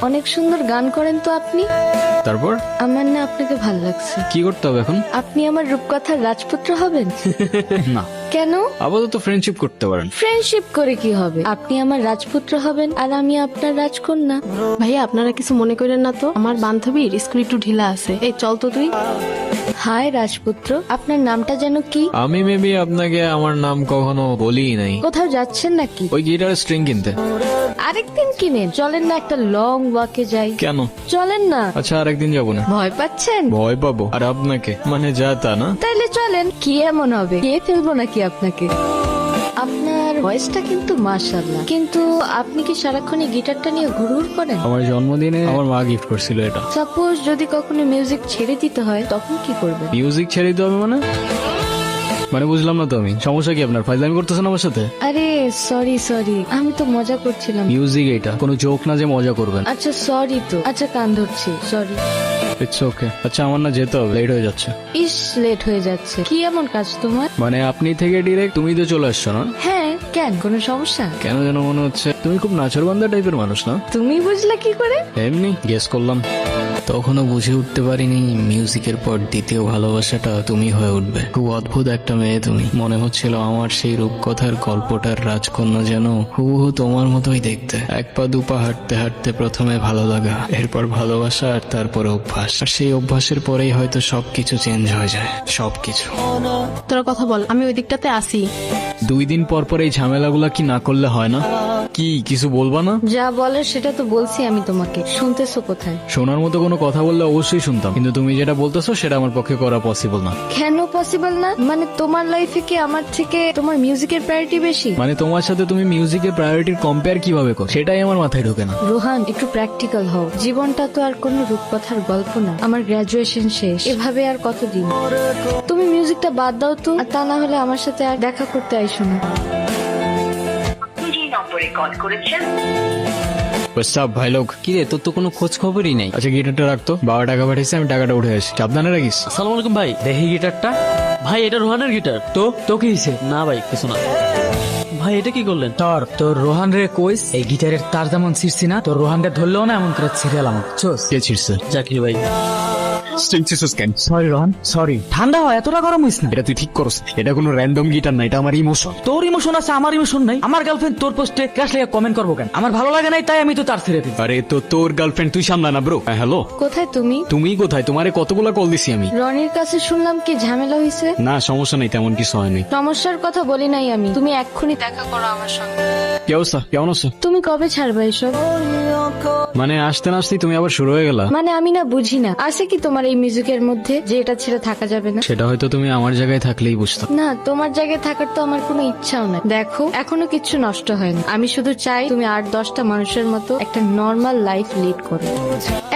অনেক সুন্দর গান করেন তো আপনি। তারপর আমার না আপনাকে ভাল লাগছে। কি করতে হবে এখন? আপনি আমার রূপকথার রাজপুত্র হবেন। না, কেন? আপাতত ফ্রেন্ডশিপ করতে পারেন। ফ্রেন্ডশিপ করে কি হবে? আপনি আমার রাজপুত্র হবেন আর আমি আপনার রাজকন্যা। ভাইয়া আপনারা কিছু মনে করেন না তো, আমার বান্ধবীর স্কুল একটু ঢিলা আছে। এই চল তো তুই। হাই রাজপুত্র, আপনার নামটা যেন কি? আমি মেবি আপনাকে আমার নাম কখনো বলি নাই। কোথাও যাচ্ছেন নাকি? ওই গিটারের স্ট্রিং কিনতে। আরেকদিন কিনেন, চলেন না একটা লং ওয়াকে যাই। কেন? চলেন না। আচ্ছা, আরেকদিন যাবো না। ভয় পাচ্ছেন? ভয় পাবো? আর আপনাকে মানে যা তা না। তাইলে চলেন। কি এমন হবে, কে ফেলবো নাকি আপনাকে? আপনার ভয়েসটা কিন্তু মাশাআল্লাহ, কিন্তু আপনি কি সারাক্ষণ এই গিটারটা নিয়ে ঘুরঘুর করেন? আমার জন্মদিনে আমার মা গিফট করছিল এটা। সাপোজ যদি কখনো মিউজিক ছেড়ে দিতে হয় তখন কি করবেন? মিউজিক ছেড়ে দিতে হবে মানে? মানে বুঝলাম না তো আমি। সমস্যা কি আপনার? ফাইজলামি করতেছেন আমার সাথে? আরে সরি, আমি তো মজা করছিলাম। মিউজিক এটা কোনো জোক না যে মজা করবেন। আচ্ছা সরি তো, আচ্ছা কান ধরছি, সরি। It's okay. আচ্ছা, আমার না যেতে হবে, লেট হয়ে যাচ্ছে। ইস, লেট হয়ে যাচ্ছে। কি এমন কাজ তোমার? মানে আপনি থেকে ডিরেক্ট তুমি তো চলে আসছো না? হ্যাঁ, কেন, কোনো সমস্যা? কেন যেন মনে হচ্ছে তুমি খুব নাচরবান্ধা টাইপের মানুষ না? তুমি বুঝলে কি করে? এমনি গেস করলাম। তখনও বুঝে উঠতে পারিনি মিউজিকের পর দ্বিতীয় ভালোবাসাটা তুমি হয়ে উঠবে। খুব অদ্ভুত একটা মেয়ে তুমি। মনে হচ্ছিল আমার সেই রূপকথার গল্পটার রাজকন্যা যেন হুবহু তোমার মতোই দেখতে। এক পা দুপা হাঁটতে হাঁটতে প্রথমে ভালো লাগা, এরপর ভালোবাসা, আর তারপরে অভ্যাস। আর সেই অভ্যাসের পরেই হয়তো সবকিছু চেঞ্জ হয়ে যায়, সবকিছু। তোরা কথা বল, আমি ওই দিকটাতে আসি। 2 দিন পর পর এই ঝামেলাগুলা কি না করলে হয় না? কি কিছু বলবা না? যা বলার সেটা তো বলছি আমি তোমাকে, শুনতেছো কোথায়? শোনার মতো কোনো কথা বললে অবশ্যই শুনতাম, কিন্তু তুমি যেটা বলতেছো সেটা আমার পক্ষে করা পসিবল না। কেন পসিবল না? মানে তোমার লাইফে কি আমার থেকে তোমার মিউজিকের প্রায়োরিটি বেশি? মানে তোমার সাথে তুমি মিউজিকের প্রায়োরিটির কম্পেয়ার কিভাবে করো সেটাই আমার মাথায় ঢোকে না। রোহান, একটু প্র্যাকটিক্যাল হও। জীবনটা তো আর কোনো রূপকথার গল্প না। আমার গ্রাজুয়েশন শেষ, এভাবে আর কতদিন? তুমি মিউজিকটা বাদ দাও তো, আর তা না হলে আমার সাথে আর দেখা করতে আইসো না। যে নম্বরে কল করেছেন সব ভাই লোক। কি রে, তোর তো কোনো খোঁজ খবরই নেই। আচ্ছা, গিটারটা রাখতো। বাবা টাকা পাঠিয়েছে, আমি টাকাটা উঠে আসি। সাবধানে রাখিস। আসসালামু আলাইকুম ভাই, দেখি গিটারটা। ভাই এটা রোহানের গিটার। তো কি হয়েছে? না ভাই কিছু না। ভাই এটা কি করলেন? তোর রোহান রে কইস এই গিটারের তার যেমন ছিড়ছি না, তোর রোহান রে ধরলেও না এমন করে ছিড়াল আমার। কে ছিড়ছে? জাকির ভাই। Sorry Rohan, sorry. ঠান্ডা হয়, এতটা গরম হইস না। এটা তুই ঠিক করছ। এটা কোনো র্যান্ডম গিটার না, এটা আমার ইমোশন। তোর ইমোশন আছে, আমার ইমোশন নাই। আমার গার্লফ্রেন্ড তোর পোস্টে ক্রাশ লেগে কমেন্ট করবো কেন? আমার ভালো লাগে নাই, তাই আমি তো তার ছেড়ে দিই। আরে তো তোর গার্লফ্রেন্ড তুই সামলা না ব্রো। হ্যালো, কোথায় তুমি? তুমি কোথায়? তোমারে কতগুলা কল দিছি আমি। রনির কাছে শুনলাম কি ঝামেলা হয়েছে। না সমস্যা নেই, তেমন কিছু হয়নি। সমস্যার কথা বলি নাই আমি, তুমি এক্ষুনি দেখা করো আমার সঙ্গে। কি অবস্থা, কেমন আছো? তুমি কবে ছাড়বে এসব? মানে আসতে না আসতেই তুমি আবার শুরু হয়ে গেলা। মানে আমি না বুঝি না, আছে কি তোমার এই মিউজিকের মধ্যে যে এটা ছেড়ে থাকা যাবে না? সেটা হয়তো তুমি আমার জায়গায় থাকলেই বুঝতাম। না, তোমার জায়গায় থাকার তো আমার কোনো ইচ্ছাও নাই। দেখো, এখনো কিচ্ছু নষ্ট হয়নি। আমি শুধু চাই তুমি 8-10টা মানুষের মতো একটা নর্মাল লাইফ লিড করো,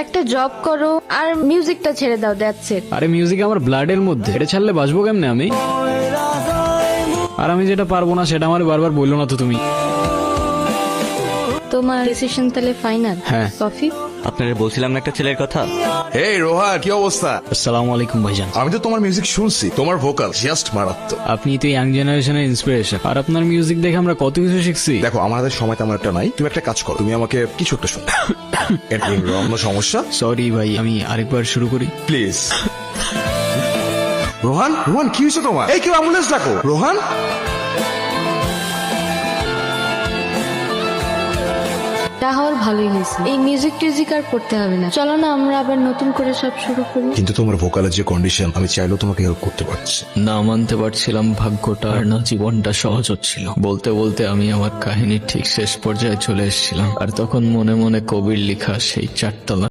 একটা জব করো, আর মিউজিকটা ছেড়ে দাও। That's it. আরে মিউজিক আমার ব্লাডের মধ্যে, এটা ছাড়লে বাঁচবো কেমনে আমি? আর আমি যেটা পারবো না সেটা আমার বারবার বললো না তো তুমি। তোমার ডিসিশন তাহলে ফাইনাল? হ্যাঁ। কফি? আপনারা বলছিলাম না একটা ছেলের কথা। এই রোহান, কি অবস্থা? আসসালামু আলাইকুম ভাইজান। আমি তো তোমার মিউজিক শুনছি, তোমার ভোকাল জাস্ট মারাত্মক। আপনি তো ইয়াং জেনারেশনের ইন্সপিরেশন, আর আপনার মিউজিক দেখে আমরা কত কিছু শিখছি। দেখো, আমার হাতে সময় তেমন একটা নাই। তুমি একটা কাজ করো, তুমি আমাকে কিছু একটা শোনো। অন্য সমস্যা? সরি ভাই, আমি আরেকবার শুরু করি প্লিজ। রোহান, রোহান কি হয়েছে তোমার? এই কেউ অ্যাম্বুলেন্স ডাকো। রোহান, তাহলে ভালোই হয়েছে। এই মিউজিক টিউজিক আর করতে হবে না। চলো না আমরা আবার নতুন করে সব শুরু করি। কিন্তু তোমার ভোকালের যে কন্ডিশন, আমি চাইলেও তোমাকে হেল্প করতে পারছি। না মানতে পারছিলাম ভাগ্যটা, আর না জীবনটা সহজ হচ্ছিল। বলতে বলতে আমি আমার কাহিনীর ঠিক শেষ পর্যায়ে চলে এসেছিলাম, আর তখন মনে মনে কবির লেখা সেই 4 তলা